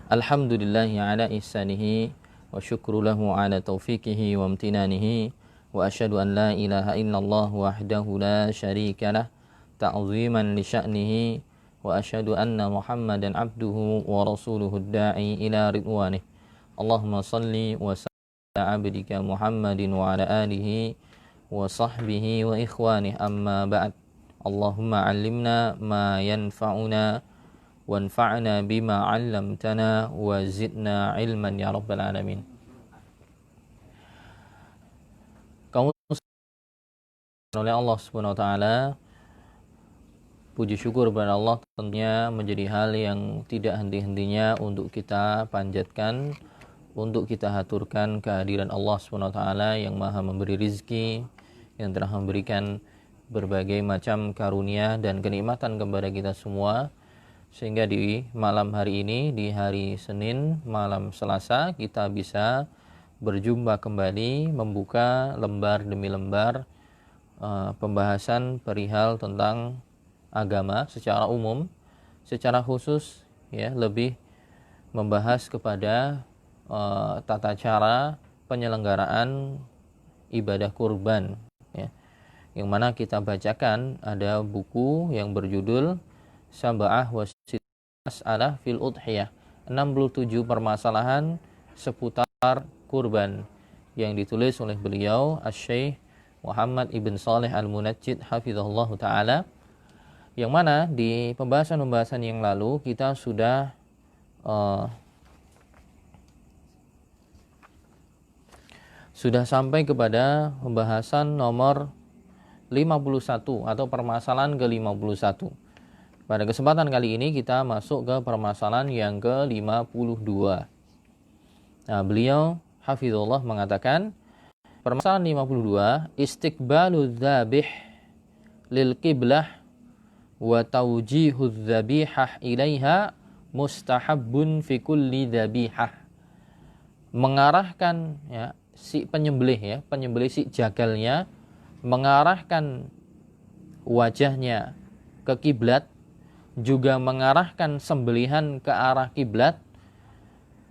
Alhamdulillahi ala ihsanihi wa syukru lahu ala taufiqihi wa amtinanihi wa asyhadu an la ilaha illallah wahdahu la syarika lah ta'ziman li sya'nihi wa asyhadu anna Muhammadan abduhu wa rasuluhu da'i ila ridwanih. Allahumma salli wa sallim ala abdika Muhammadin wa ala alihi wa sahbihi wa ikhwanih, amma ba'd. Allahumma 'allimna ma yanfa'una wanfa'na bima 'allamtana wa zidna ilman ya rabbal alamin. Kaum oleh Allah Subhanahu wa taala, puji syukur kepada Allah tentunya menjadi hal yang tidak henti-hentinya untuk kita panjatkan, untuk kita haturkan kehadiran Allah Subhanahu wa taala yang Maha memberi rizki, yang telah memberikan berbagai macam karunia dan kenikmatan kepada kita semua. Sehingga di malam hari ini, di hari Senin, malam Selasa, kita bisa berjumpa kembali, membuka lembar demi lembar pembahasan perihal tentang agama secara umum, secara khusus ya, lebih membahas kepada tata cara penyelenggaraan ibadah kurban ya. Yang mana kita bacakan ada buku yang berjudul Sab'ah wa Mas'alah fil Udhiyah, 67 permasalahan seputar kurban, yang ditulis oleh beliau Asy-Syaikh Muhammad Ibn Shalih Al-Munajjid hafizahullah ta'ala, yang mana di pembahasan-pembahasan yang lalu kita sudah sampai kepada pembahasan nomor 51 atau permasalahan ke-51. Pada kesempatan kali ini kita masuk ke permasalahan yang ke-52. Nah, beliau hafizullah mengatakan, permasalahan 52, istiqbalu dzabih lil qiblah wa tawjihudz dzabihah ilaiha mustahabbun fi kulli dzabihah. Mengarahkan ya si penyembelih si jagalnya, mengarahkan wajahnya ke kiblat, juga mengarahkan sembelihan ke arah kiblat,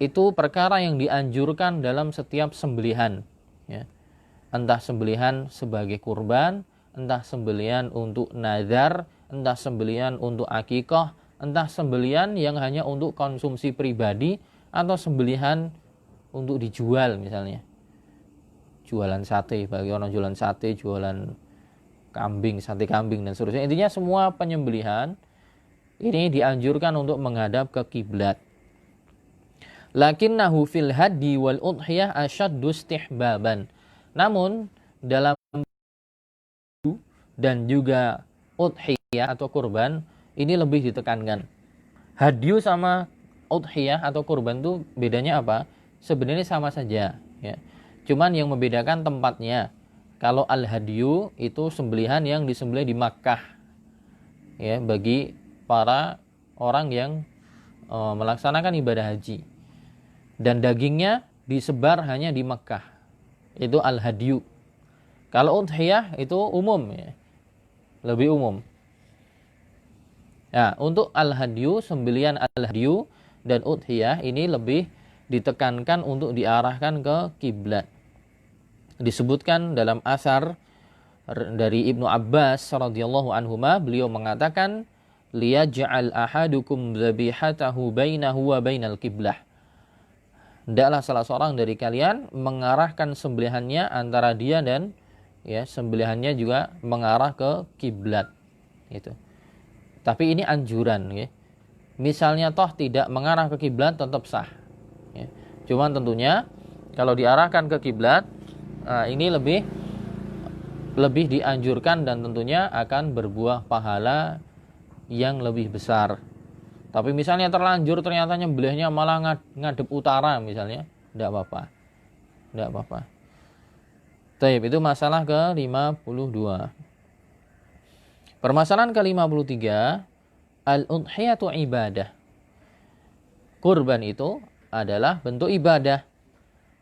itu perkara yang dianjurkan dalam setiap sembelihan ya. Entah sembelihan sebagai kurban, entah sembelihan untuk nazar, entah sembelihan untuk akikah, entah sembelihan yang hanya untuk konsumsi pribadi, atau sembelihan untuk dijual, misalnya jualan sate, bagi orang jualan sate, jualan kambing, sate kambing dan seterusnya. Intinya semua penyembelihan ini dianjurkan untuk menghadap ke kiblat. Lakinnahu fil hadyi wal udhiyah asyaddu istihbaban. Namun dalam dan juga udhiyah atau kurban ini lebih ditekankan. Hadyu sama udhiyah atau kurban itu bedanya apa? Sebenarnya sama saja ya. Cuman yang membedakan tempatnya. Kalau al-hadyu itu sembelihan yang disembelih di Makkah ya, bagi para orang yang melaksanakan ibadah haji, dan dagingnya disebar hanya di Makkah, itu al-hadyu. Kalau udhiyah itu umum ya, lebih umum. Nah, untuk al-hadyu, sembelihan al-hadyu dan udhiyah ini lebih ditekankan untuk diarahkan ke kiblat. Disebutkan dalam asar dari Ibnu Abbas radhiyallahu anhuma, beliau mengatakan, liyaj'al ahadukum dzabihatahu bainahu wa bainal qiblah. Hendaklah salah seorang dari kalian mengarahkan sembelihannya antara dia dan ya sembelihannya juga mengarah ke kiblat gitu. Tapi ini anjuran ya. Misalnya toh tidak mengarah ke kiblat tetap sah ya. Cuman tentunya kalau diarahkan ke kiblat ini lebih dianjurkan dan tentunya akan berbuah pahala yang lebih besar. Tapi misalnya terlanjur ternyata nyembelihnya malah ngadep utara misalnya, tidak apa-apa. Taib, itu masalah ke-52. Permasalahan ke-53, al-udhiyatu ibadah. Kurban itu adalah bentuk ibadah.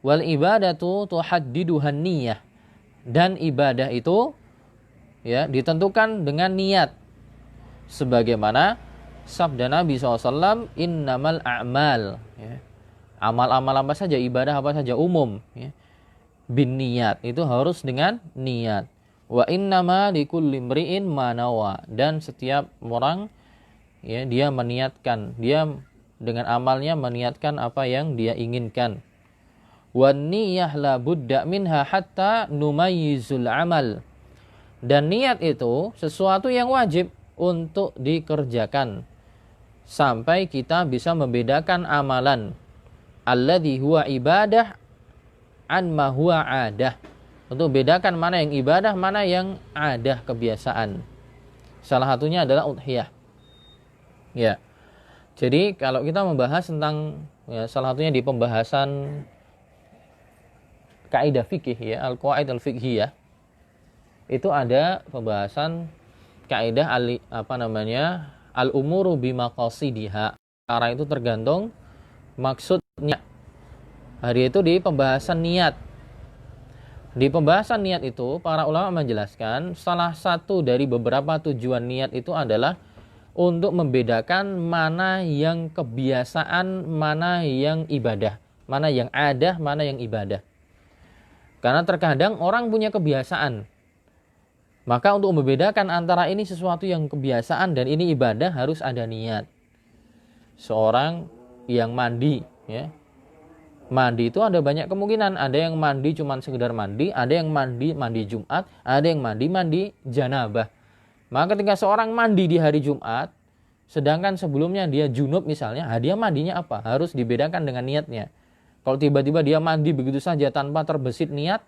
Wal ibadatu tuhaddiduhan niyah. Dan ibadah itu ya ditentukan dengan niat. Sebagaimana sabda Nabi SAW, innamal a'mal, ya. Amal-amal apa saja, ibadah apa saja umum, ya. Bin niat, itu harus dengan niat. Wa innama likulli imri'in ma nawa, dan setiap orang, ya, dia meniatkan, dia dengan amalnya meniatkan apa yang dia inginkan. Wan niyah la budda minha hatta numayyizul amal, dan niat itu sesuatu yang wajib untuk dikerjakan sampai kita bisa membedakan amalan alladzi huwa ibadah an ma huwa adah, untuk bedakan mana yang ibadah, mana yang adah, kebiasaan. Salah satunya adalah udhiyah. Ya. Jadi kalau kita membahas tentang, ya, salah satunya di pembahasan kaidah fikih, ya, al-qawaid al-fiqhiyah, itu ada pembahasan kaidah al-umuru bimaqasidiha. Perkara itu tergantung maksudnya. Hari itu di pembahasan niat. Di pembahasan niat itu, para ulama menjelaskan salah satu dari beberapa tujuan niat itu adalah untuk membedakan mana yang kebiasaan, mana yang ibadah, mana yang adah, mana yang ibadah. Karena terkadang orang punya kebiasaan. Maka untuk membedakan antara ini sesuatu yang kebiasaan dan ini ibadah harus ada niat. Seorang yang mandi, ya. Mandi itu ada banyak kemungkinan. Ada yang mandi cuma sekedar mandi, ada yang mandi Jumat, ada yang mandi janabah. Maka ketika seorang mandi di hari Jumat, sedangkan sebelumnya dia junub misalnya, dia mandinya apa? Harus dibedakan dengan niatnya. Kalau tiba-tiba dia mandi begitu saja tanpa terbesit niat,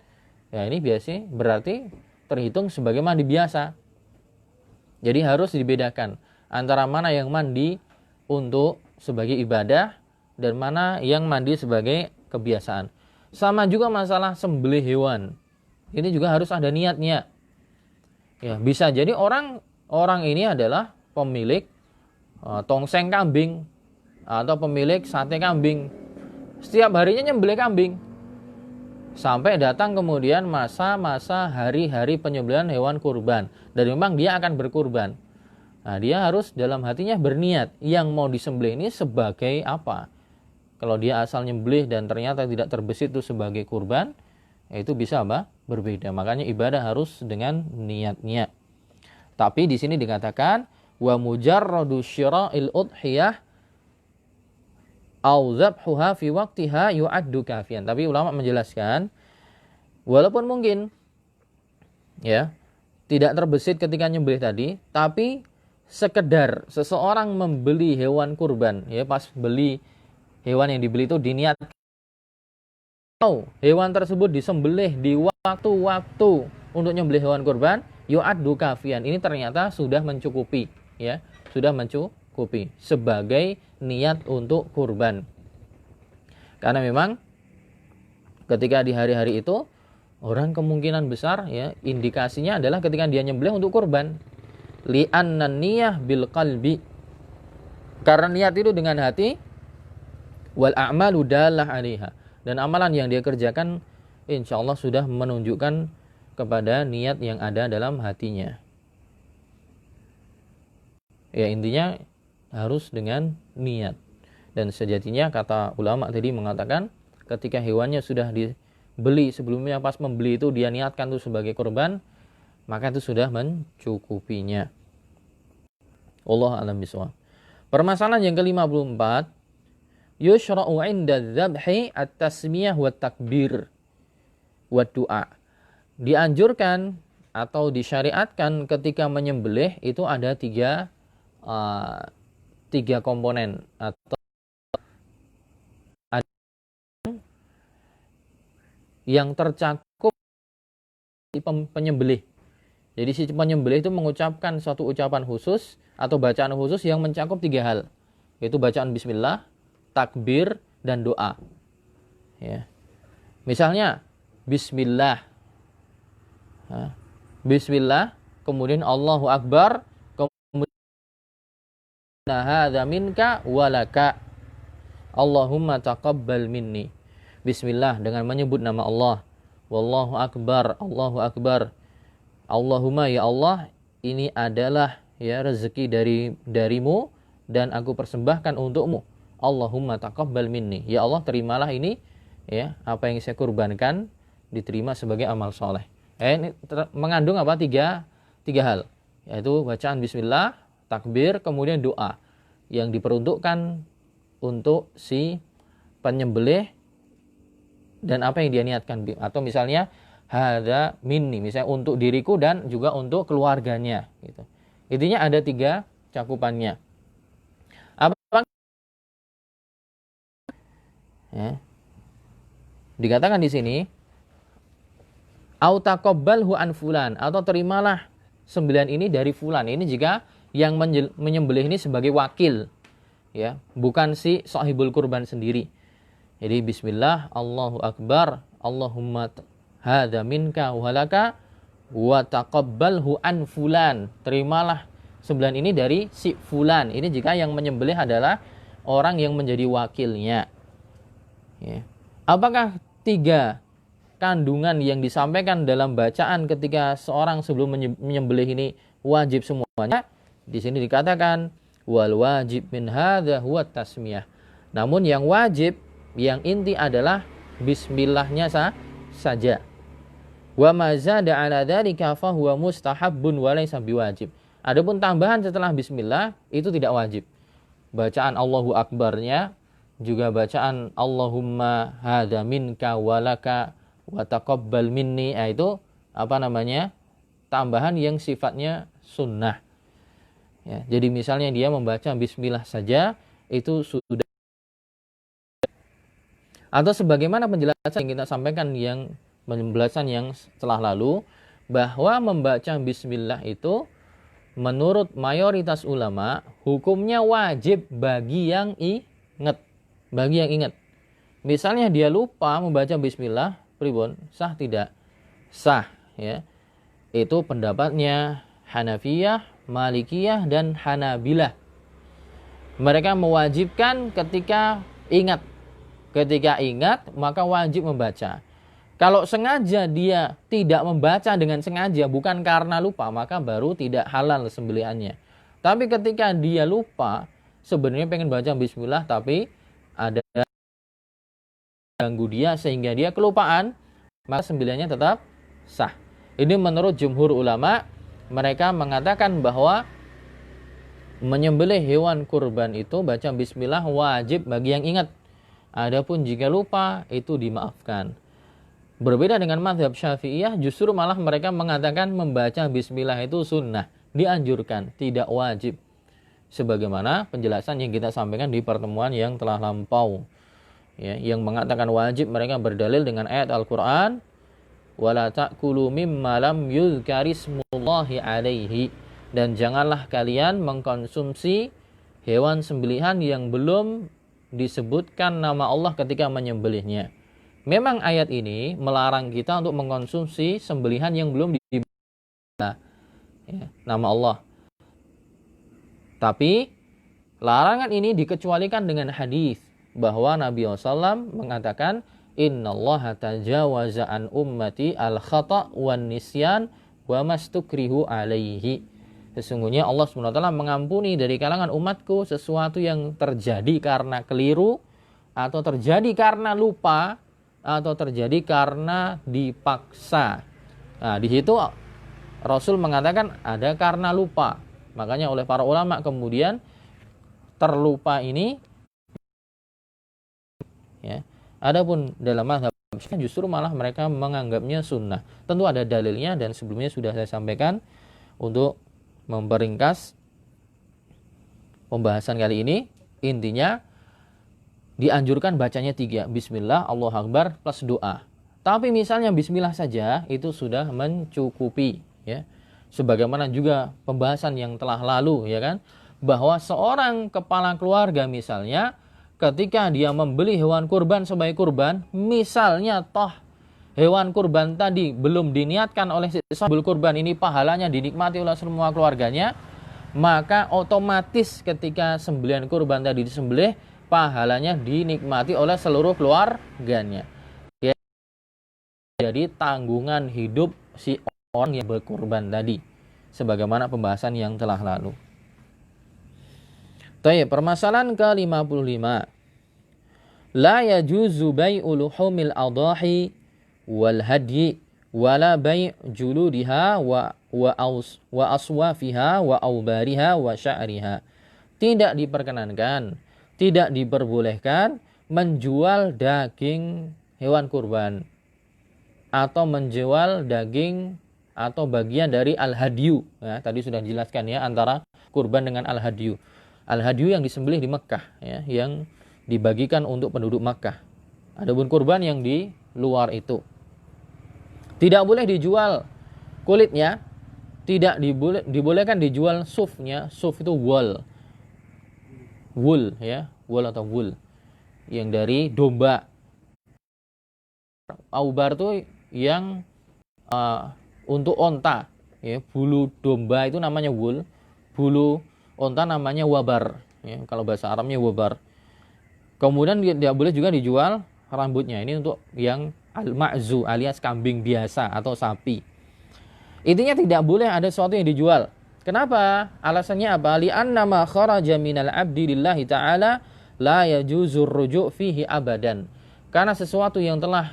ya ini biasanya berarti terhitung sebagai mandi biasa. Jadi harus dibedakan antara mana yang mandi untuk sebagai ibadah dan mana yang mandi sebagai kebiasaan. Sama juga masalah sembelih hewan. Ini juga harus ada niatnya. Ya, bisa jadi orang ini adalah pemilik tongseng kambing atau pemilik sate kambing. Setiap harinya nyembelih kambing. Sampai datang kemudian masa-masa hari-hari penyembelihan hewan kurban. Dan memang dia akan berkurban. Nah, dia harus dalam hatinya berniat yang mau disembelih ini sebagai apa. Kalau dia asal nyembelih dan ternyata tidak terbesit itu sebagai kurban, itu bisa apa? Berbeda. Makanya ibadah harus dengan niatnya. Tapi di sini dikatakan wa mujarradu syira'il udhiyah au dzabhuha fi waqtiha yu'addu kafian. Tapi ulama menjelaskan walaupun mungkin, ya, tidak terbesit ketika nyembelih tadi, tapi sekedar seseorang membeli hewan kurban, ya, pas beli hewan yang dibeli itu diniat hewan tersebut disembelih di waktu-waktu untuk nyembelih hewan kurban, yu'addu kafian. Ini ternyata sudah mencukupi, ya, sudah mencukupi sebagai niat untuk kurban. Karena memang ketika di hari-hari itu orang kemungkinan besar, ya, indikasinya adalah ketika dia nyembelih untuk kurban. Li'anna niyah bil qalbi. Karena niat itu dengan hati. Wal a'malu dalah 'alaiha, dan amalan yang dia kerjakan insyaallah sudah menunjukkan kepada niat yang ada dalam hatinya. Ya, intinya harus dengan niat. Dan sejatinya kata ulama tadi mengatakan ketika hewannya sudah dibeli, sebelumnya pas membeli itu dia niatkan itu sebagai kurban, maka itu sudah mencukupinya. Wallahu a'lam bishawab. Permasalahan yang ke-54, yushra'u 'inda dzabhi at-tasmiyah wa takbir wa du'a. Dianjurkan atau disyariatkan ketika menyembelih itu ada tiga komponen atau yang tercakup di penyembelih. Jadi si penyembelih itu mengucapkan suatu ucapan khusus atau bacaan khusus yang mencakup tiga hal, yaitu bacaan bismillah, takbir, dan doa. Ya. Misalnya bismillah, bismillah, kemudian Allahu Akbar, kemudian hadza minka walaka, Allahumma taqabbal minni. Bismillah dengan menyebut nama Allah. Wallahu Akbar, Allahu Akbar. Allahumma, ya Allah, ini adalah, ya, rezeki darimu, dan aku persembahkan untukmu. Allahumma taqabbal minni. Ya Allah, terimalah ini, ya, apa yang saya kurbankan diterima sebagai amal soleh. Ini mengandung apa? Tiga hal, yaitu bacaan bismillah, takbir, kemudian doa yang diperuntukkan untuk si penyembelih dan apa yang dia niatkan. Atau misalnya hada minni, misalnya untuk diriku dan juga untuk keluarganya, gitu. Intinya ada 3 cakupannya. Apa ya? Dikatakan di sini au taqabbalhu an fulan, atau terimalah sembelihan ini dari fulan. Ini jika yang menyembelih ini sebagai wakil, ya, bukan si sahibul kurban sendiri. Jadi bismillah, Allahu akbar, Allahumma hadza minka wa laka wa taqabbalhu an fulan. Terimalah sembelihan ini dari si fulan. Ini jika yang menyembelih adalah orang yang menjadi wakilnya. Ya. Apakah 3 kandungan yang disampaikan dalam bacaan ketika seorang sebelum menyembelih ini wajib semuanya? Di sini dikatakan wal wajib min hadza huwa tasmiyah. Namun yang wajib, yang inti adalah bismillahnya saja. Wa ma zada ala dzalika fa huwa mustahabbun wa laysa biwajib. Adapun tambahan setelah bismillah itu tidak wajib. Bacaan Allahu akbarnya, juga bacaan Allahumma hadza minka wa laka wa taqabbal minni, itu apa namanya? Tambahan yang sifatnya sunnah. Ya, jadi misalnya dia membaca bismillah saja itu sudah. Atau sebagaimana penjelasan yang kita sampaikan, yang penjelasan yang telah lalu, bahwa membaca bismillah itu menurut mayoritas ulama hukumnya wajib bagi yang ingat. Bagi yang ingat. Misalnya dia lupa membaca bismillah, pribon, sah tidak? Sah, ya. Itu pendapatnya Hanafiyah, Malikiyah, dan Hanabilah. Mereka mewajibkan ketika ingat. Ketika ingat, maka wajib membaca. Kalau sengaja dia tidak membaca dengan sengaja, bukan karena lupa, maka baru tidak halal sembelihannya. Tapi ketika dia lupa, sebenarnya pengen baca bismillah, tapi ada ganggu dia sehingga dia kelupaan, maka sembelihannya tetap sah. Ini menurut jumhur ulama. Mereka mengatakan bahwa menyembelih hewan kurban itu baca bismillah wajib bagi yang ingat. Adapun jika lupa itu dimaafkan. Berbeda dengan mazhab Syafi'iyah, justru malah mereka mengatakan membaca bismillah itu sunnah, dianjurkan, tidak wajib. Sebagaimana penjelasan yang kita sampaikan di pertemuan yang telah lampau. Ya, yang mengatakan wajib mereka berdalil dengan ayat Al-Qur'an, wala ta'kulu mimma lam yuzkarismullahi alaihi, dan janganlah kalian mengkonsumsi hewan sembelihan yang belum disebutkan nama Allah ketika menyembelihnya. Memang ayat ini melarang kita untuk mengkonsumsi sembelihan yang belum disebutkan nama Allah. Tapi larangan ini dikecualikan dengan hadis bahwa Nabi SAW mengatakan innallaha tajawaza an ummati al-khata' wan nisyan wa mastukrihu alaihi. Sesungguhnya Allah SWT mengampuni dari kalangan umatku sesuatu yang terjadi karena keliru, atau terjadi karena lupa, atau terjadi karena dipaksa. Nah, di situ Rasul mengatakan ada karena lupa. Makanya oleh para ulama kemudian terlupa ini, ya. Adapun dalam mazhab justru malah mereka menganggapnya sunnah. Tentu ada dalilnya dan sebelumnya sudah saya sampaikan. Untuk memperingkas pembahasan kali ini, intinya dianjurkan bacanya 3, bismillah, Allahu akbar plus doa. Tapi misalnya bismillah saja itu sudah mencukupi, ya. Sebagaimana juga pembahasan yang telah lalu, ya kan, bahwa seorang kepala keluarga misalnya ketika dia membeli hewan kurban sebagai kurban, misalnya toh hewan kurban tadi belum diniatkan oleh sahibul kurban ini, pahalanya dinikmati oleh semua keluarganya, maka otomatis ketika sembelihan kurban tadi disembelih, pahalanya dinikmati oleh seluruh keluarganya. Jadi tanggungan hidup si orang yang berkurban tadi, sebagaimana pembahasan yang telah lalu. Baik, permasalahan ke-55. La yajuzu bai'u luhumil adahi wal hadyi wala bai' juludiha wa aswafiha wa aubariha wa sya'riha. Tidak diperkenankan, tidak diperbolehkan menjual daging hewan kurban atau menjual daging atau bagian dari al-hadyu. Ya, tadi sudah dijelaskan ya antara kurban dengan al-hadyu. Al-hadyu yang disembelih di Mekah ya, yang dibagikan untuk penduduk Makkah. Adapun kurban yang di luar itu. Tidak boleh dijual kulitnya, tidak dibolehkan dijual sufnya. Suf itu wool ya, wool atau wool yang dari domba. Aubar itu yang untuk onta ya, bulu domba itu namanya wool, bulu onta namanya wabar ya, kalau bahasa Arabnya wabar. Kemudian tidak boleh juga dijual rambutnya, ini untuk yang al-ma'zu alias kambing biasa atau sapi. Intinya tidak boleh ada sesuatu yang dijual. Kenapa? Alasannya apa? Li'anna ma kharaja minal abdi lillahi ta'ala la yajuzur ruju' fihi abadan. Karena sesuatu yang telah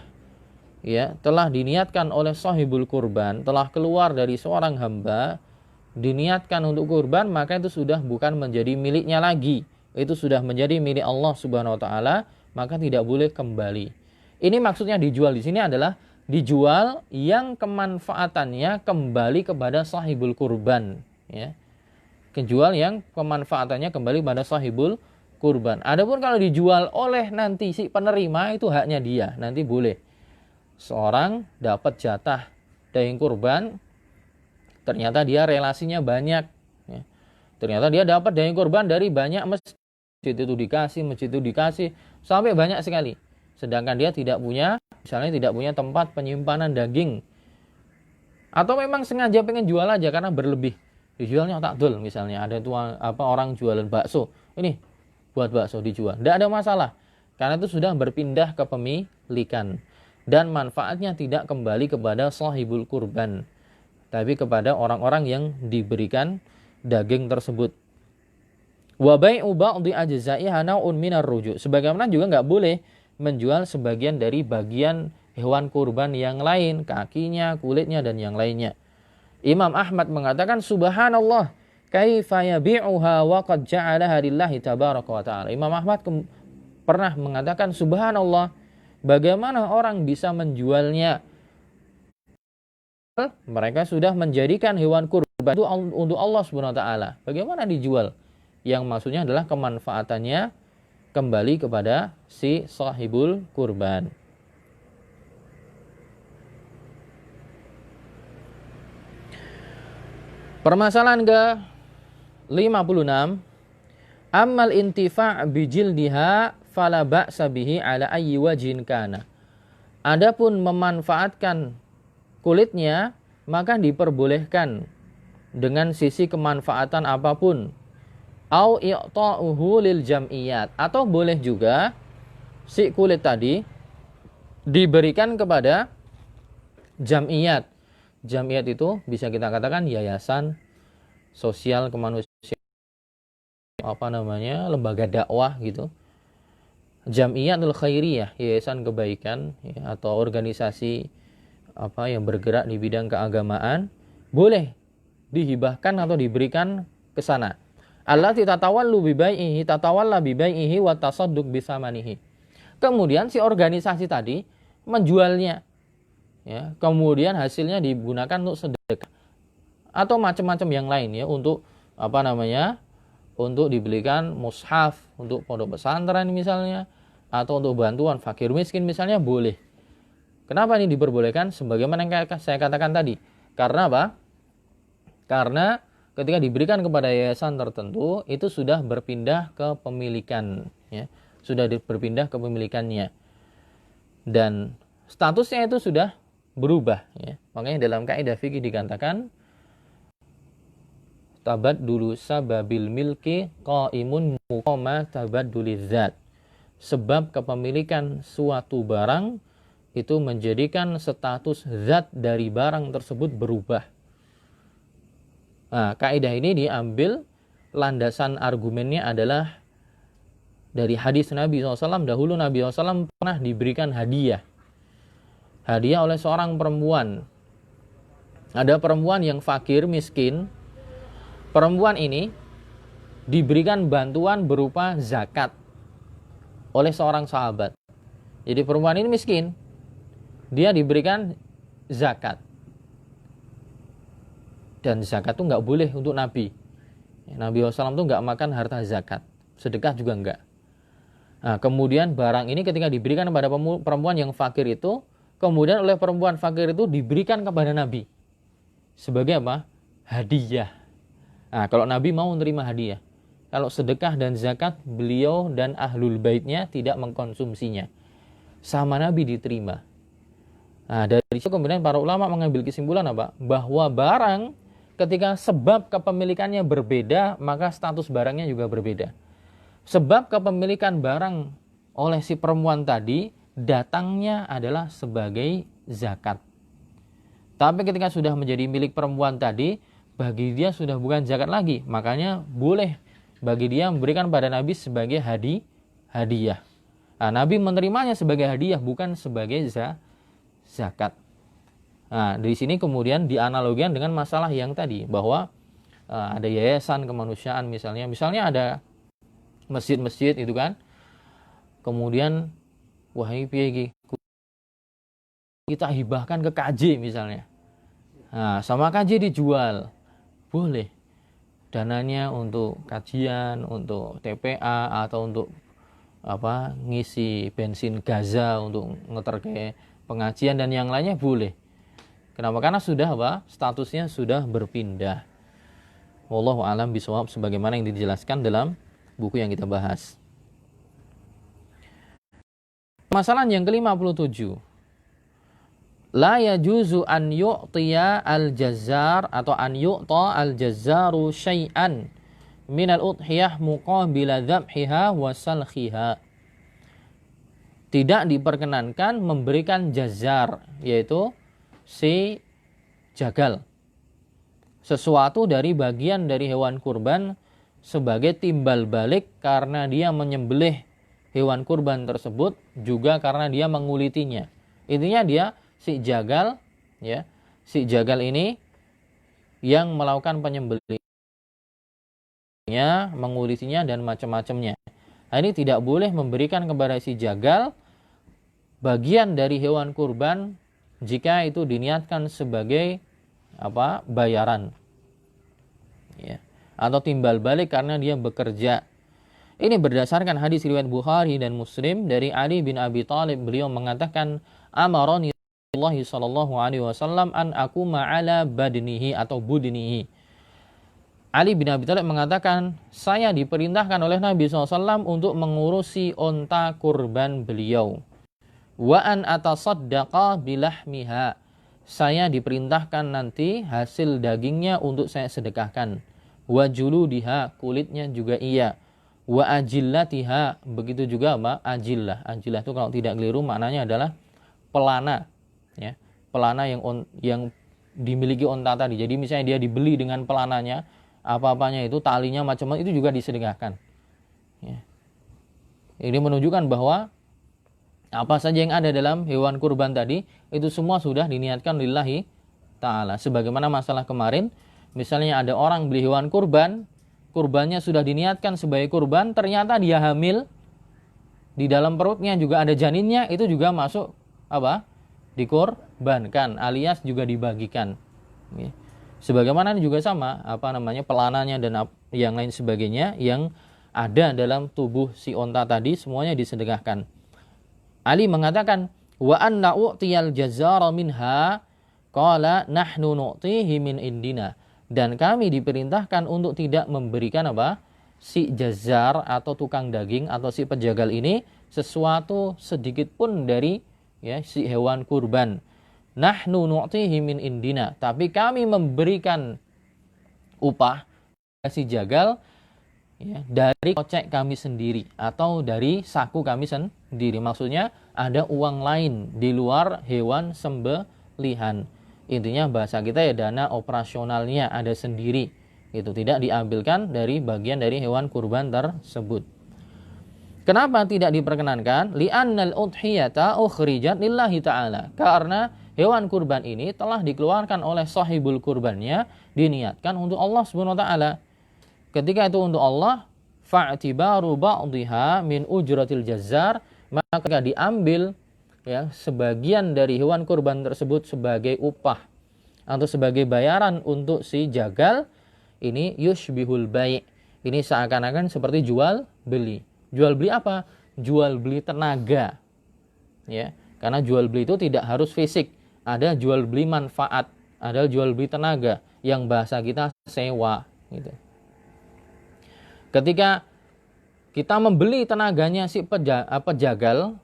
diniatkan oleh sahibul kurban, telah keluar dari seorang hamba, diniatkan untuk kurban, maka itu sudah bukan menjadi miliknya lagi. Itu sudah menjadi milik Allah Subhanahu wa taala, maka tidak boleh kembali. Ini maksudnya dijual di sini adalah dijual yang kemanfaatannya kembali kepada sahibul kurban, ya. Kejual yang kemanfaatannya kembali pada sahibul kurban. Adapun kalau dijual oleh nanti si penerima, itu haknya dia, nanti boleh. Seorang dapat jatah daging kurban, ternyata dia relasinya banyak ya. Ternyata dia dapat daging kurban dari banyak masjid itu dikasih sampai banyak sekali. Sedangkan dia tidak punya, misalnya tidak punya tempat penyimpanan daging. Atau memang sengaja pengen jual aja karena berlebih. Dijualnya takdul misalnya, ada orang jualan bakso. Ini buat bakso dijual. Tidak ada masalah. Karena itu sudah berpindah ke pemilikan. Dan manfaatnya tidak kembali kepada sahibul kurban, tapi kepada orang-orang yang diberikan daging tersebut. Wa bai'u ba'dhi ajza'iha naun minar ruju'. Sebagaimana juga enggak boleh menjual sebagian dari bagian hewan kurban yang lain, kakinya, kulitnya dan yang lainnya. Imam Ahmad mengatakan subhanallah kaifa yabi'uha wa qad ja'alaha lillahi tabaraka wa ta'ala. Imam Ahmad pernah mengatakan subhanallah, bagaimana orang bisa menjualnya? Mereka sudah menjadikan hewan kurban itu untuk Allah Subhanahu wa taala. Bagaimana dijual? Yang maksudnya adalah kemanfaatannya kembali kepada si sahibul kurban. Permasalahan ke-56. Ammal intifa' bijildiha fala ba'sa bihi ala ayyi wajhin kana. Adapun memanfaatkan kulitnya maka diperbolehkan dengan sisi kemanfaatan apapun. Au i'ta'uhu lil jam'iyat, atau boleh juga si kulit tadi diberikan kepada jam'iyat. Jam'iyat itu bisa kita katakan yayasan sosial kemanusiaan, lembaga dakwah gitu. Jam'iyatul khairiyah, yayasan kebaikan ya, atau organisasi yang bergerak di bidang keagamaan, boleh dihibahkan atau diberikan ke sana. Allati tatawalla bi bai'ihi wa tasadduq bi samanihi. Kemudian si organisasi tadi menjualnya ya, kemudian hasilnya digunakan untuk sedekah atau macam-macam yang lain ya, untuk untuk dibelikan mushaf untuk pondok pesantren misalnya, atau untuk bantuan fakir miskin misalnya, boleh. Kenapa ini diperbolehkan? Sebagaimana yang saya katakan tadi. Karena apa? Karena ketika diberikan kepada yayasan tertentu, itu sudah berpindah ke pemilikan ya, sudah berpindah ke pemilikannya. Dan statusnya itu sudah berubah ya. Makanya dalam kaidah fikih dikatakan tabaddulu sababil milki qaimun muqama tabadduliz zat. Sebab kepemilikan suatu barang itu menjadikan status zat dari barang tersebut berubah. Nah, kaidah ini diambil landasan argumennya adalah dari hadis Nabi SAW. Dahulu Nabi SAW pernah diberikan hadiah oleh seorang perempuan. Ada perempuan yang fakir, miskin. Perempuan ini diberikan bantuan berupa zakat oleh seorang sahabat. Jadi perempuan ini miskin, dia diberikan zakat. Dan zakat itu nggak boleh untuk Nabi. Nabi SAW itu nggak makan harta zakat. Sedekah juga nggak. Nah, kemudian barang ini ketika diberikan kepada perempuan yang fakir itu, kemudian oleh perempuan fakir itu diberikan kepada Nabi. Sebagai apa? Hadiah. Nah, kalau Nabi mau menerima hadiah. Kalau sedekah dan zakat, beliau dan ahlul baitnya tidak mengkonsumsinya. Sama Nabi diterima. Nah, dari situ kemudian para ulama mengambil kesimpulan apa? Bahwa barang ketika sebab kepemilikannya berbeda, maka status barangnya juga berbeda. Sebab kepemilikan barang oleh si perempuan tadi, datangnya adalah sebagai zakat. Tapi ketika sudah menjadi milik perempuan tadi, bagi dia sudah bukan zakat lagi. Makanya boleh bagi dia memberikan pada Nabi sebagai hadiah. Nah, Nabi menerimanya sebagai hadiah, bukan sebagai zakat. Nah, di sini kemudian dianalogikan dengan masalah yang tadi, bahwa ada yayasan kemanusiaan misalnya ada masjid-masjid itu kan, kemudian wahai piye kita hibahkan ke KJ misalnya. Nah, sama KJ dijual, boleh. Dananya untuk kajian, untuk TPA atau untuk ngisi bensin Gaza untuk ngeterke pengajian dan yang lainnya boleh. Kenapa? Karena sudah statusnya sudah berpindah. Wallahu a'lam bishawab, sebagaimana yang dijelaskan dalam buku yang kita bahas. Masalah yang ke-57. La yajuzu an yu'tiya al-jazzar atau an yu'ta al-jazzaru syai'an minal udhiyah muqabila dzabhiha wa salkhiha. Tidak diperkenankan memberikan jazzar, yaitu si jagal, sesuatu dari bagian dari hewan kurban sebagai timbal balik karena dia menyembelih hewan kurban tersebut, juga karena dia mengulitinya. Intinya dia si jagal, ya, si jagal ini yang melakukan penyembelihannya, mengulitinya dan macam-macamnya. Nah, ini tidak boleh memberikan kepada si jagal bagian dari hewan kurban jika itu diniatkan sebagai bayaran, ya, atau timbal balik karena dia bekerja. Ini berdasarkan hadis riwayat Bukhari dan Muslim dari Ali bin Abi Thalib. Beliau mengatakan, amaroni Allah sallallahu alaihi wasallam an akuma ala badnihi atau budnihi. Ali bin Abi Thalib mengatakan, saya diperintahkan oleh Nabi SAW untuk mengurusi onta kurban beliau. Wa an atasaddaqa bilahmiha. Saya diperintahkan nanti hasil dagingnya untuk saya sedekahkan. Wa juludiha, kulitnya juga iya. Wa ajillatiha, begitu juga ajillah. Ajillah itu kalau tidak keliru maknanya adalah pelana, ya. Pelana yang dimiliki onta tadi. Jadi misalnya dia dibeli dengan pelananya, apa-apanya itu, talinya macam-macam, itu juga disedekahkan. Ya. Ini menunjukkan bahwa apa saja yang ada dalam hewan kurban tadi, itu semua sudah diniatkan lillahi ta'ala. Sebagaimana masalah kemarin, misalnya ada orang beli hewan kurban, kurbannya sudah diniatkan sebagai kurban, ternyata dia hamil, di dalam perutnya juga ada janinnya, itu juga masuk dikorbankan, alias juga dibagikan. Ya. Sebagaimana juga sama, pelananya dan yang lain sebagainya yang ada dalam tubuh si onta tadi, semuanya disedekahkan. Ali mengatakan, wa anna u'tiyal jazzara minha qala nahnu nu'tihi min indina. Dan kami diperintahkan untuk tidak memberikan si jazzar atau tukang daging atau si penjagal ini sesuatu sedikit pun dari, ya, si hewan kurban. Nahnu nu'tihi min indina. Tapi kami memberikan upah si jagal, ya, dari kocek kami sendiri atau dari saku kami sendiri. Maksudnya ada uang lain di luar hewan sembelihan. Intinya bahasa kita ya, dana operasionalnya ada sendiri, Itu tidak diambilkan dari bagian dari hewan kurban tersebut. Kenapa tidak diperkenankan? Li'annal udhiyata ukhrijat lillahi ta'ala. Karena hewan kurban ini telah dikeluarkan oleh sahibul kurbannya, diniatkan untuk Allah Subhanahu wa taala. Ketika itu untuk Allah, fa'tibaru ba'dhiha min ujratil jazzar, maka diambil ya sebagian dari hewan kurban tersebut sebagai upah atau sebagai bayaran untuk si jagal. Ini yushbihul bai'. Ini seakan-akan seperti jual beli. Jual beli apa? Jual beli tenaga. Ya, karena jual beli itu tidak harus fisik. Ada jual beli manfaat, ada jual beli tenaga yang bahasa kita sewa gitu. Ketika kita membeli tenaganya si pejagal,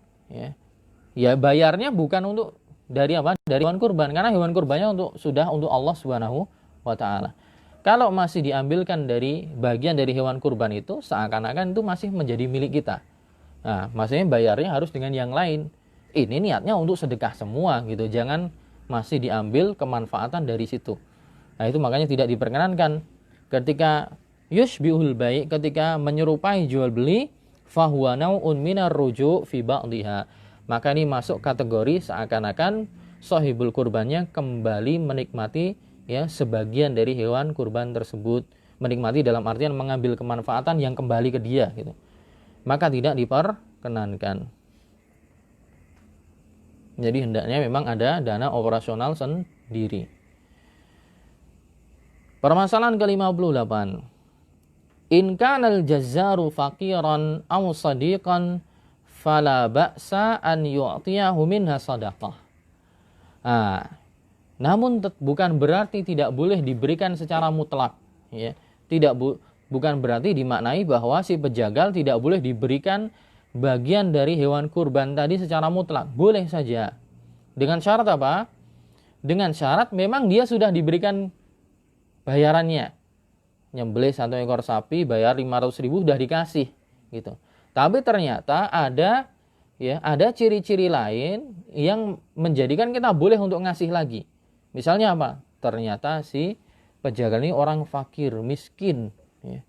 ya bayarnya bukan untuk dari apa? Dari hewan kurban, karena hewan kurbannya sudah untuk Allah Subhanahu wa taala. Kalau masih diambilkan dari bagian dari hewan kurban itu, seakan-akan itu masih menjadi milik kita. Nah, maksudnya bayarnya harus dengan yang lain. Ini niatnya untuk sedekah semua gitu. Jangan masih diambil kemanfaatan dari situ. Nah, itu makanya tidak diperkenankan. Ketika yushbihul bai', ketika menyerupai jual beli, fahuwa nau'un minar ruju' fi ba'dhiha. Maka ini masuk kategori seakan-akan sahibul kurbannya kembali menikmati ya sebagian dari hewan kurban tersebut, menikmati dalam artian mengambil kemanfaatan yang kembali ke dia gitu. Maka tidak diperkenankan. Jadi hendaknya memang ada dana operasional sendiri. Permasalahan ke-58. In kanal jazzaru faqiran aw sadiqan fala ba'sa an yu'tiyahu minha sadaqah. Namun bukan berarti tidak boleh diberikan secara mutlak, ya. Bukan berarti dimaknai bahwa si pejagal tidak boleh diberikan bagian dari hewan kurban tadi secara mutlak. Boleh saja. Dengan syarat apa? Dengan syarat memang dia sudah diberikan bayarannya. Nyembelih 1 ekor sapi bayar 500.000 sudah dikasih gitu. Tapi ternyata ada ciri-ciri lain yang menjadikan kita boleh untuk ngasih lagi. Misalnya apa? Ternyata si pejagal ini orang fakir, miskin. Ya.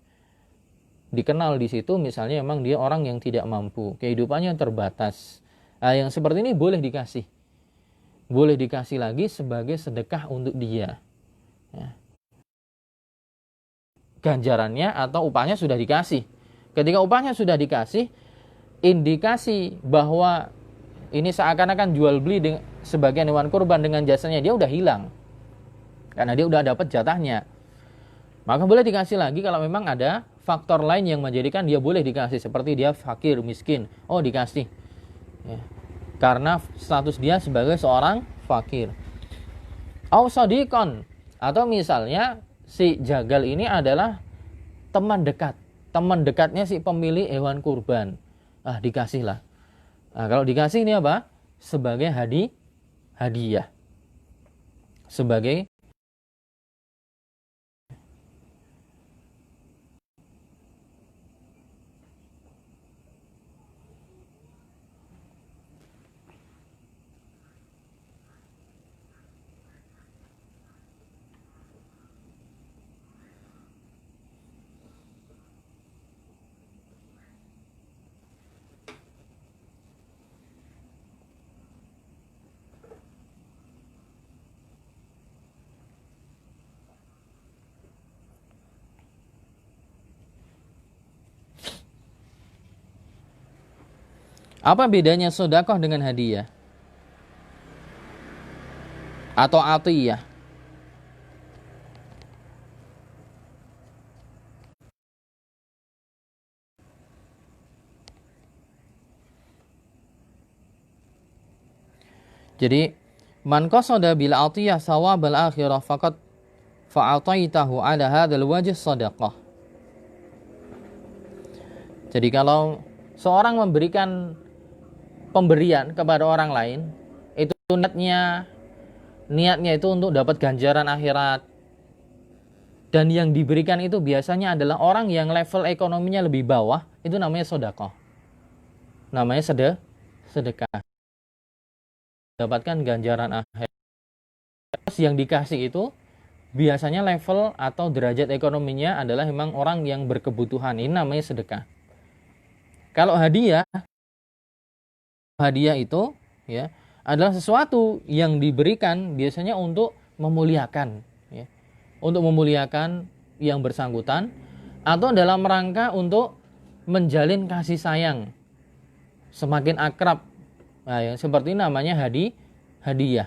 Dikenal di situ misalnya memang dia orang yang tidak mampu, kehidupannya terbatas. Nah, yang seperti ini boleh dikasih. Boleh dikasih lagi sebagai sedekah untuk dia. Ya. Ganjarannya atau upahnya sudah dikasih. Ketika upahnya sudah dikasih, indikasi bahwa ini seakan-akan jual beli sebagian hewan kurban dengan jasanya dia udah hilang. Karena dia udah dapat jatahnya. Maka boleh dikasih lagi kalau memang ada faktor lain yang menjadikan dia boleh dikasih. Seperti dia fakir, miskin. Oh, dikasih. Ya. Karena status dia sebagai seorang fakir. Au sadiqan. Atau misalnya si jagal ini adalah teman dekat. Teman dekatnya si pemilik hewan kurban. Dikasihlah. Nah, kalau dikasih ini apa? Sebagai hadiah. Sebagai apa bedanya sedekah dengan hadiah? Atau atiyah? Jadi, man qasada bil atiyah thawabal akhirah faqad fa'ataitahu ala hadzal wajh sadaqah. Jadi kalau seorang memberikan pemberian kepada orang lain, itu niatnya itu untuk dapat ganjaran akhirat. Dan yang diberikan itu biasanya adalah orang yang level ekonominya lebih bawah, itu namanya sedekah. Namanya sedekah. Dapatkan ganjaran akhirat. Yang dikasih itu biasanya level atau derajat ekonominya adalah memang orang yang berkebutuhan. Ini namanya sedekah. Kalau hadiah itu ya adalah sesuatu yang diberikan biasanya untuk memuliakan, ya, untuk memuliakan yang bersangkutan atau dalam rangka untuk menjalin kasih sayang, semakin akrab. Nah, yang seperti ini namanya hadiah.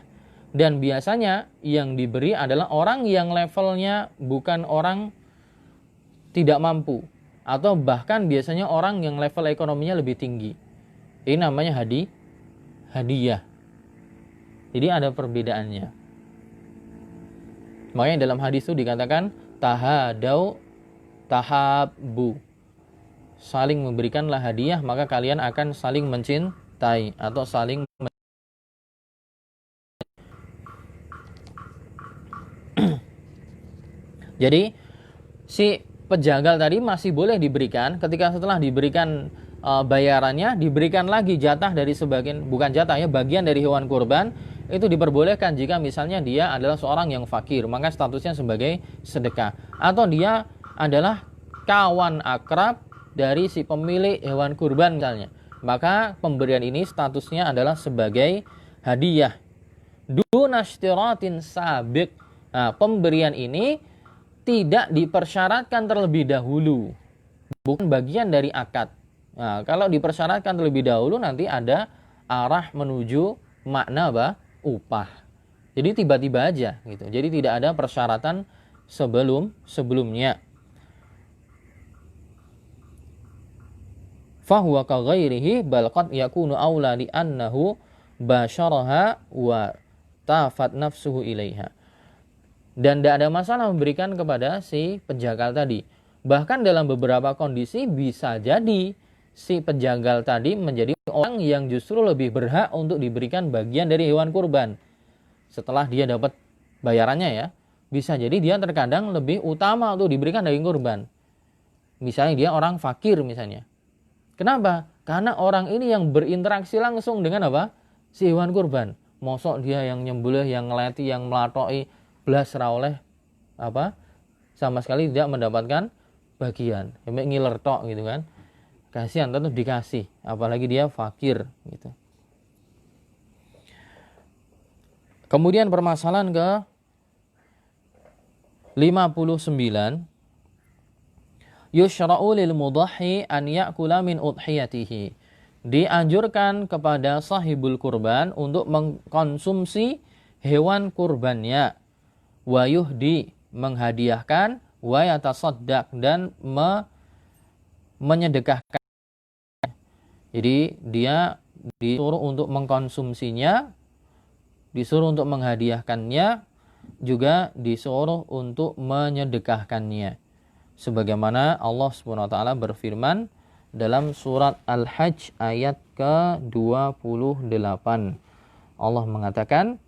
Dan biasanya yang diberi adalah orang yang levelnya bukan orang tidak mampu, atau bahkan biasanya orang yang level ekonominya lebih tinggi. Ini namanya hadiah. Jadi ada perbedaannya. Makanya dalam hadis itu dikatakan tahadau tahabbu. Saling memberikanlah hadiah, maka kalian akan saling mencintai atau saling Jadi si pejagal tadi masih boleh diberikan, ketika setelah diberikan bayarannya, diberikan lagi jatah dari sebagian, bukan jatah ya, bagian dari hewan kurban, itu diperbolehkan jika misalnya dia adalah seorang yang fakir, maka statusnya sebagai sedekah. Atau dia adalah kawan akrab dari si pemilik hewan kurban misalnya, maka pemberian ini statusnya adalah sebagai hadiah. Dunashtiratin sabiq. Nah, pemberian ini tidak dipersyaratkan terlebih dahulu, bukan bagian dari akad. Nah, kalau dipersyaratkan terlebih dahulu nanti ada arah menuju makna upah. Jadi tiba-tiba aja gitu. Jadi tidak ada persyaratan sebelumnya. Fahuwa ka ghairihi bal qad yakunu aula li annahu basyaraha wa tafat nafsuhu ilaiha. Dan tidak ada masalah memberikan kepada si penjagal tadi. Bahkan dalam beberapa kondisi bisa jadi si penjagal tadi menjadi orang yang justru lebih berhak untuk diberikan bagian dari hewan kurban. Setelah dia dapat bayarannya ya, bisa jadi dia terkadang lebih utama untuk diberikan daging kurban. Misalnya dia orang fakir misalnya. Kenapa? Karena orang ini yang berinteraksi langsung dengan apa? Si hewan kurban. Mosok dia yang nyembelih, yang ngeleti, yang melatoi, belas oleh apa sama sekali tidak mendapatkan bagian, sampai ngiler tok gitu kan. Kasihan, tetap dikasih, apalagi dia fakir gitu. Kemudian permasalahan ke 59, yushra'u lil mudahhi an ya'kula min udhiyatihi. Dianjurkan kepada sahibul kurban untuk mengkonsumsi hewan kurbannya. Wa yuhdi, menghadiahkan, wa yatasaddaq, dan menyedekahkan. Jadi dia disuruh untuk mengkonsumsinya, disuruh untuk menghadiahkannya, juga disuruh untuk menyedekahkannya. Sebagaimana Allah SWT berfirman dalam surat Al-Hajj ayat ke-28. Allah mengatakan,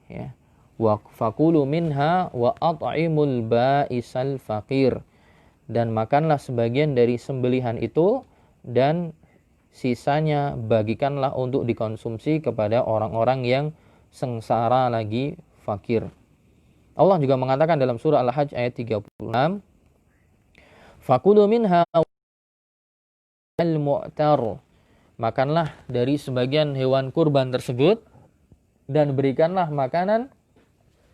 ya, wa fakulu minha wa at'imul ba'isal faqir. Dan makanlah sebagian dari sembelihan itu dan sisanya bagikanlah untuk dikonsumsi kepada orang-orang yang sengsara lagi fakir. Allah juga mengatakan dalam surah Al-Hajj ayat 36, fakulu minha al-mu'tar. Makanlah dari sebagian hewan kurban tersebut dan berikanlah makanan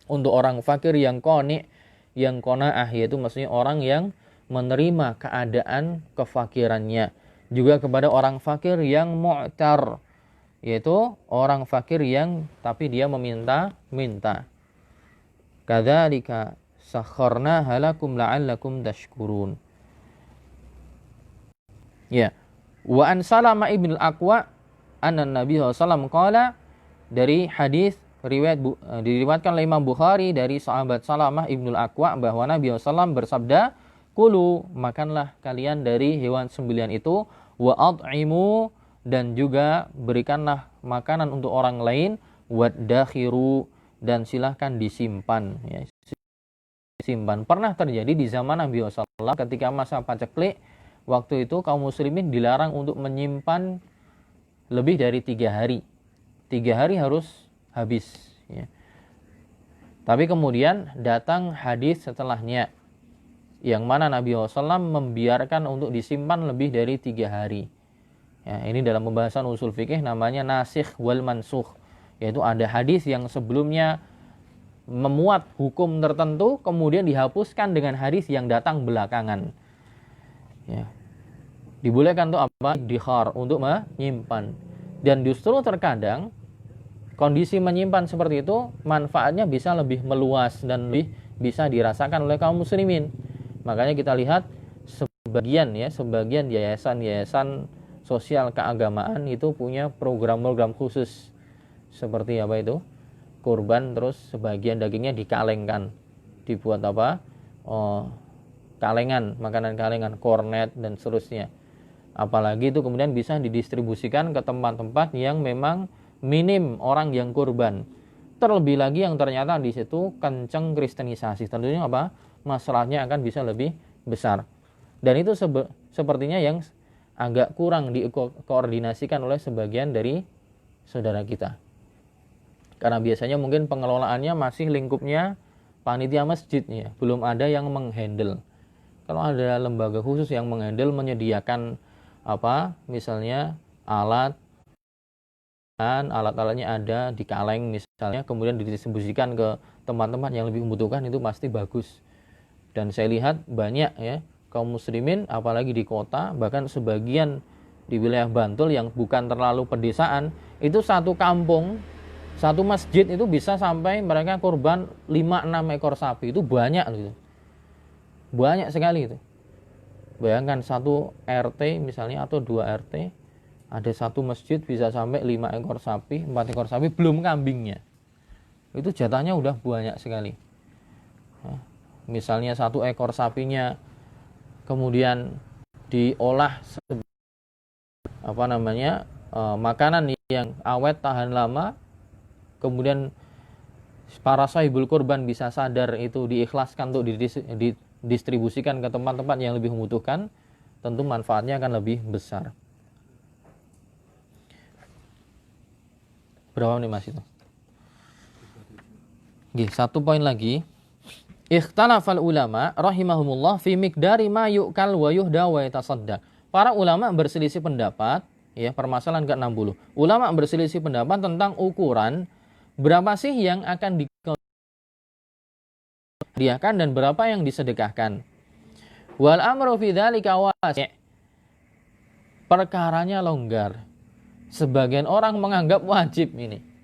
untuk orang fakir yang qani', yang qanaah, yaitu maksudnya orang yang menerima keadaan kefakirannya. Juga kepada orang fakir yang mu'tar, yaitu orang fakir yang tapi dia meminta. Kadzalika sakharna halakum la'allakum tashkurun. Ya. Wa an Salamah ibn al-Aqwa anna Nabi sallallahu alaihi wasallam qala, dari hadis diriwayatkan oleh Imam Bukhari dari sahabat Salamah ibn al-Aqwa bahwa Nabi sallallahu alaihi wasallam bersabda, kulu, makanlah kalian dari hewan sembelihan itu, wa at'imu, dan juga berikanlah makanan untuk orang lain, wadakhiru, dan silahkan disimpan, ya. Simpan. Pernah terjadi di zaman Nabi SAW ketika masa paceklik, waktu itu kaum muslimin dilarang untuk menyimpan lebih dari 3 hari. 3 hari harus habis, ya. Tapi kemudian datang hadis setelahnya, yang mana Nabi SAW membiarkan untuk disimpan lebih dari 3 hari. Ya, ini dalam pembahasan usul fikih namanya nasikh wal mansukh, yaitu ada hadis yang sebelumnya memuat hukum tertentu kemudian dihapuskan dengan hadis yang datang belakangan. Ya. Dibolehkan untuk apa? Dikhar, untuk menyimpan. Dan justru terkadang kondisi menyimpan seperti itu manfaatnya bisa lebih meluas dan lebih bisa dirasakan oleh kaum muslimin. Makanya kita lihat sebagian yayasan-yayasan sosial keagamaan itu punya program-program khusus seperti apa itu? Kurban, terus sebagian dagingnya dikalengkan, dibuat apa? Kalengan, makanan kalengan, kornet dan seterusnya. Apalagi itu kemudian bisa didistribusikan ke tempat-tempat yang memang minim orang yang kurban. Terlebih lagi yang ternyata di situ kenceng kristenisasi, tentunya apa? Masalahnya akan bisa lebih besar. Dan itu sepertinya yang agak kurang dikoordinasikan oleh sebagian dari saudara kita. Karena biasanya mungkin pengelolaannya masih lingkupnya panitia masjidnya, belum ada yang menghandle. Kalau ada lembaga khusus yang menghandle, menyediakan apa, misalnya alat-alatnya ada di kaleng misalnya, kemudian didistribusikan ke tempat-tempat yang lebih membutuhkan, itu pasti bagus. Dan saya lihat banyak ya kaum muslimin, apalagi di kota, bahkan sebagian di wilayah Bantul yang bukan terlalu pedesaan, itu satu kampung, satu masjid itu bisa sampai mereka kurban 5-6 ekor sapi. Itu banyak gitu. Banyak sekali itu. Bayangkan satu RT misalnya atau 2 RT, ada satu masjid bisa sampai 5 ekor sapi, 4 ekor sapi, belum kambingnya. Itu jatahnya udah banyak sekali. Nah, misalnya 1 ekor sapinya kemudian diolah makanan yang awet tahan lama, kemudian para sahibul kurban bisa sadar itu diikhlaskan untuk didistribusikan ke tempat-tempat yang lebih membutuhkan, tentu manfaatnya akan lebih besar. Berapa menit Mas itu? Oke, 1 poin lagi. Ikhtalafal ulama rahimahumullah fi miqdari ma yu'kal wa yuhda wa yatasaddaq. Para ulama berselisih pendapat, ya, permasalahan ke-60. Ulama berselisih pendapat tentang ukuran berapa sih yang akan dihadiahkan dan berapa yang disedekahkan. Wal amru fi dzalika wasi'. Perkaranya longgar. Sebagian orang menganggap wajib ini.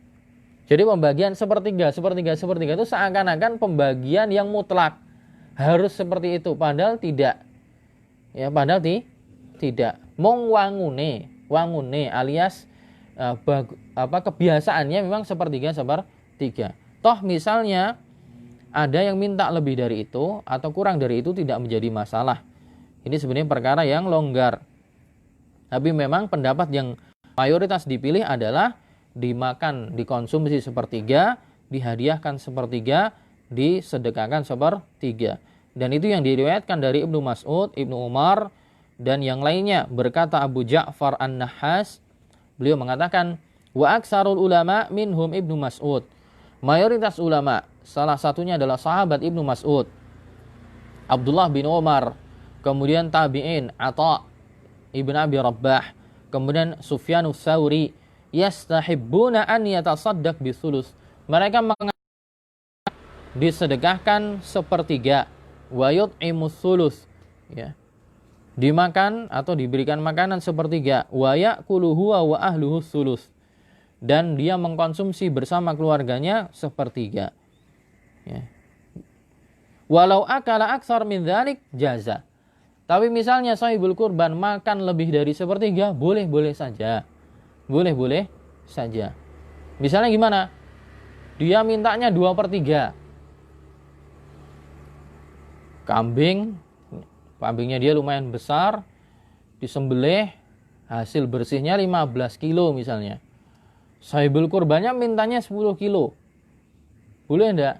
Jadi pembagian sepertiga itu seakan-akan pembagian yang mutlak. Harus seperti itu, padahal tidak. Ya, padahal tidak. Mong wangune alias kebiasaannya memang sepertiga. Toh misalnya ada yang minta lebih dari itu atau kurang dari itu tidak menjadi masalah. Ini sebenarnya perkara yang longgar. Tapi memang pendapat yang mayoritas dipilih adalah dimakan, dikonsumsi sepertiga, dihadiahkan sepertiga, disedekahkan sepertiga. Dan itu yang diriwayatkan dari Ibnu Mas'ud, Ibnu Umar, dan yang lainnya. Berkata Abu Ja'far An-Nahas, beliau mengatakan, wa aksarul ulama minhum Ibnu Mas'ud. Mayoritas ulama, salah satunya adalah sahabat Ibnu Mas'ud, Abdullah bin Umar, kemudian tabi'in, Atha ibn Abi Rabbah, kemudian Sufyanus Tsauri, yastahibbuna an yatasaddaq bisulus. Mereka disedekahkan sepertiga, wa yut'imus sulus, ya. Dimakan atau diberikan makanan sepertiga, wa ya'kulu huwa wa ahluhu sulus. Dan dia mengkonsumsi bersama keluarganya sepertiga. Ya. Walau akala aksar min dzalik jaza. Tapi misalnya sahibul kurban makan lebih dari sepertiga, boleh-boleh saja. Boleh-boleh saja. Misalnya gimana? Dia mintanya 2/3. Kambingnya dia lumayan besar, disembelih, hasil bersihnya 15 kilo misalnya. Sahibul kurbannya mintanya 10 kilo. Boleh enggak?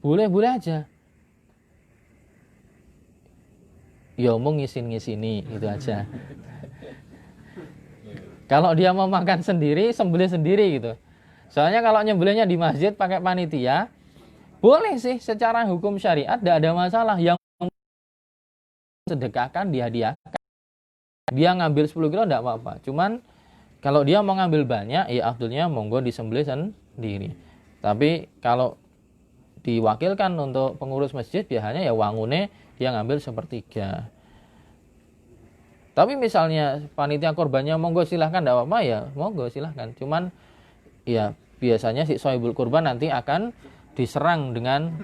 Boleh-boleh aja. Ya mau ngisin-ngisini, itu aja. Kalau dia mau makan sendiri, sembelih sendiri gitu. Soalnya kalau nyembelihnya di masjid pakai panitia, Boleh sih secara hukum syariat, tidak ada masalah. Yang sedekahkan dihadiahkan. Dia ngambil 10 kilo tidak apa-apa. Cuman kalau dia mau ngambil banyak, ya afdolnya monggo disembelih sendiri. Tapi kalau diwakilkan untuk pengurus masjid, biasanya ya wangune dia ngambil sepertiga. Tapi misalnya panitia korbannya monggo silahkan, tidak apa-apa ya monggo silahkan. Cuman ya biasanya si sohibul kurban nanti akan diserang dengan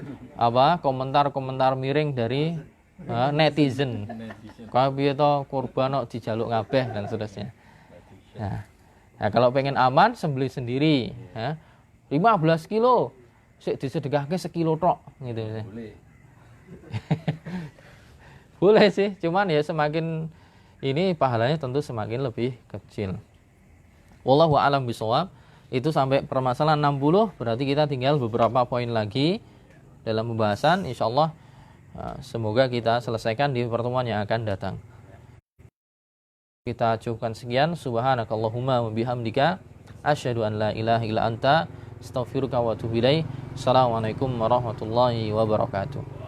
komentar-komentar miring dari netizen. Kalau itu kurban kok dijaluk ngabeh dan seterusnya. Nah, kalau pengen aman sembelih sendiri. 15 kilo disedekahke sekilo tok gitu. Boleh. Boleh sih, cuman ya semakin ini pahalanya tentu semakin lebih kecil. Wallahu a'lam bishawab. Itu sampai permasalahan 60, berarti kita tinggal beberapa poin lagi dalam pembahasan. Insyaallah semoga kita selesaikan di pertemuan yang akan datang. Kita cukupkan sekian. Subhanakallahumma wa bihamdika asyhadu an la ilaha illa anta astaghfiruka wa atubu ilaik. Assalamualaikum warahmatullahi wabarakatuh.